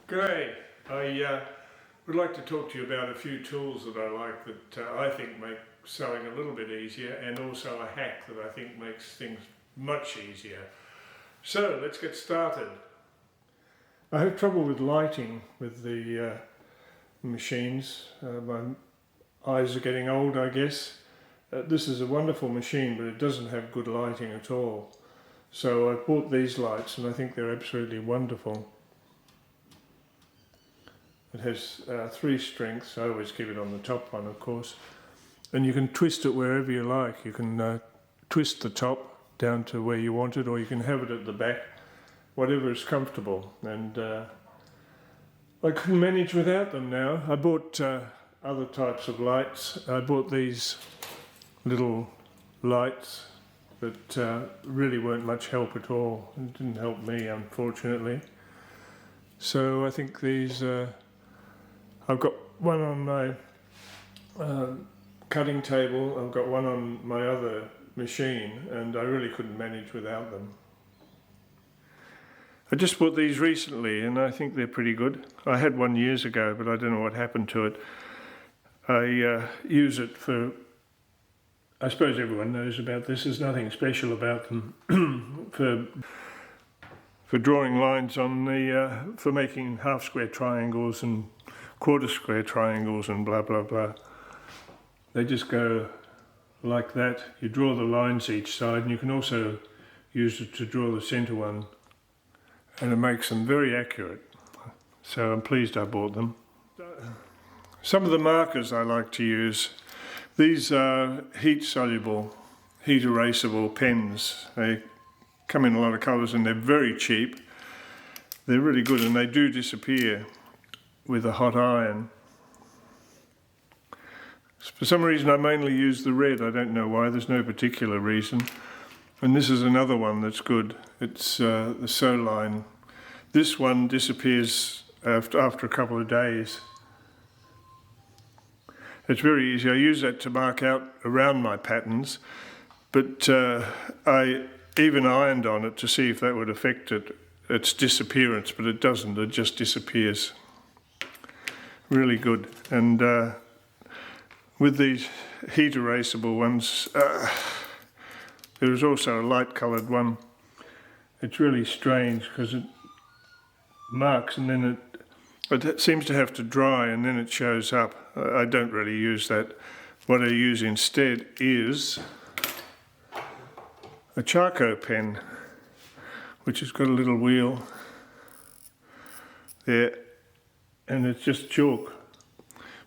G'day. I would like to talk to you about a few tools that I like that I think make sewing a little bit easier, and also a hack that I think makes things much easier. So let's get started. I have trouble with lighting with the machines. My eyes are getting old, I guess. This is a wonderful machine, but it doesn't have good lighting at all. So I bought these lights and I think they're absolutely wonderful. It has 3 strengths. I always keep it on the top one, of course. And you can twist it wherever you like. You can twist the top down to where you want it, or you can have it at the back, whatever is comfortable. And I couldn't manage without them now. I bought other types of lights. I bought these little lights that really weren't much help at all. It didn't help me, unfortunately. So I think these... I've got one on my cutting table, I've got one on my other machine, and I really couldn't manage without them. I just bought these recently and I think they're pretty good. I had one years ago, but I don't know what happened to it. I use it for, I suppose everyone knows about this, there's nothing special about them, for drawing lines on the, for making half square triangles and quarter square triangles and blah blah blah. They just go like that. You draw the lines each side, and you can also use it to draw the centre one, and it makes them very accurate. So I'm pleased I bought them. Some of the markers I like to use, these are heat soluble, heat erasable pens. They come in a lot of colours and they're very cheap. They're really good, and they do disappear with a hot iron. For some reason I mainly use the red. I don't know why, there's no particular reason. And this is another one that's good. It's the Soline. This one disappears after a couple of days. It's very easy. I use that to mark out around my patterns, but I even ironed on it to see if that would affect its disappearance, but it doesn't. It just disappears. Really good. And with these heat erasable ones, there is also a light coloured one. It's really strange because it marks and then it seems to have to dry and then it shows up. I don't really use that. What I use instead is a Charco pen, which has got a little wheel there, and it's just chalk,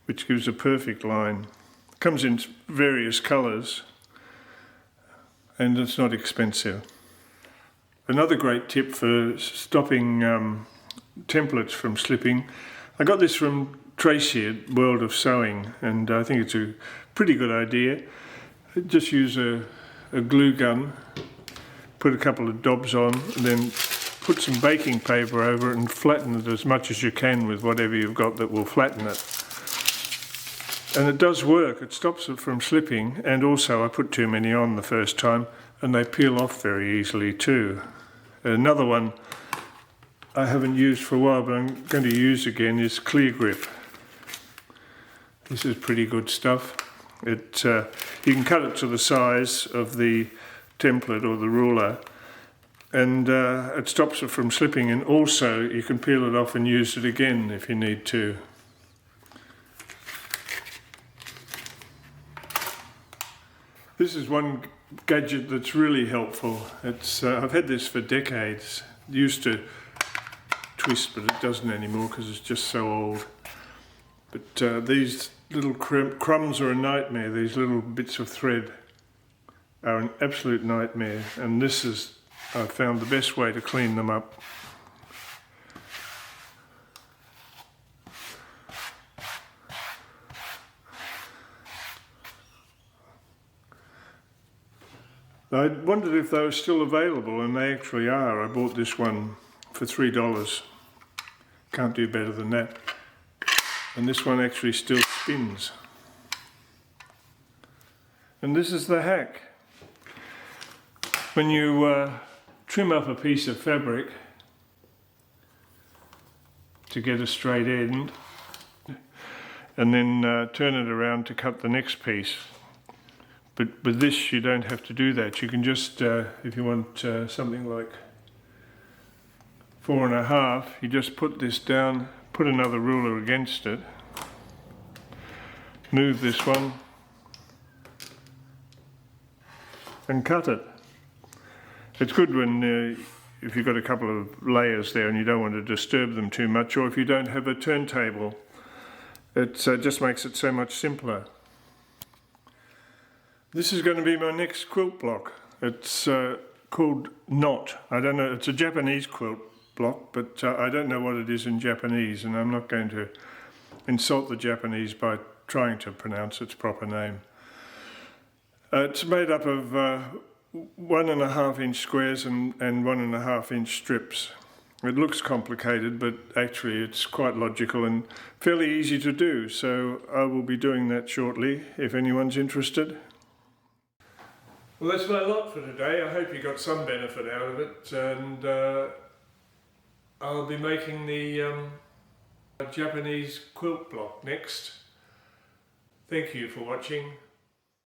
which gives a perfect line. Comes in various colours, and it's not expensive. Another great tip for stopping templates from slipping, I got this from Tracy at World of Sewing, and I think it's a pretty good idea. Just use a glue gun, put a couple of dobs on, and then put some baking paper over it and flatten it as much as you can with whatever you've got that will flatten it. And it does work, it stops it from slipping, and also I put too many on the first time and they peel off very easily too. Another one I haven't used for a while but I'm going to use again is Clear Grip. This is pretty good stuff. You can cut it to the size of the template or the ruler, and it stops it from slipping, and also you can peel it off and use it again if you need to. This is one gadget that's really helpful. I've had this for decades. It used to twist, but it doesn't anymore because it's just so old. But these little crumbs are a nightmare. These little bits of thread are an absolute nightmare, and this is, I've found, the best way to clean them up. I wondered if they were still available, and they actually are. I bought this one for $3. Can't do better than that. And this one actually still spins. And this is the hack. When you trim up a piece of fabric, to get a straight end, and then turn it around to cut the next piece. But with this you don't have to do that. You can just, if you want something like 4.5, you just put this down, put another ruler against it, move this one and cut it. It's good when if you've got a couple of layers there and you don't want to disturb them too much, or if you don't have a turntable. It just makes it so much simpler. This is going to be my next quilt block. It's called Knot. I don't know, it's a Japanese quilt block, but I don't know what it is in Japanese, and I'm not going to insult the Japanese by trying to pronounce its proper name. It's made up of 1.5 inch squares and 1.5 inch strips. It looks complicated, but actually it's quite logical and fairly easy to do, so I will be doing that shortly if anyone's interested. Well, that's my lot for today. I hope you got some benefit out of it, and I'll be making the Japanese quilt block next. Thank you for watching.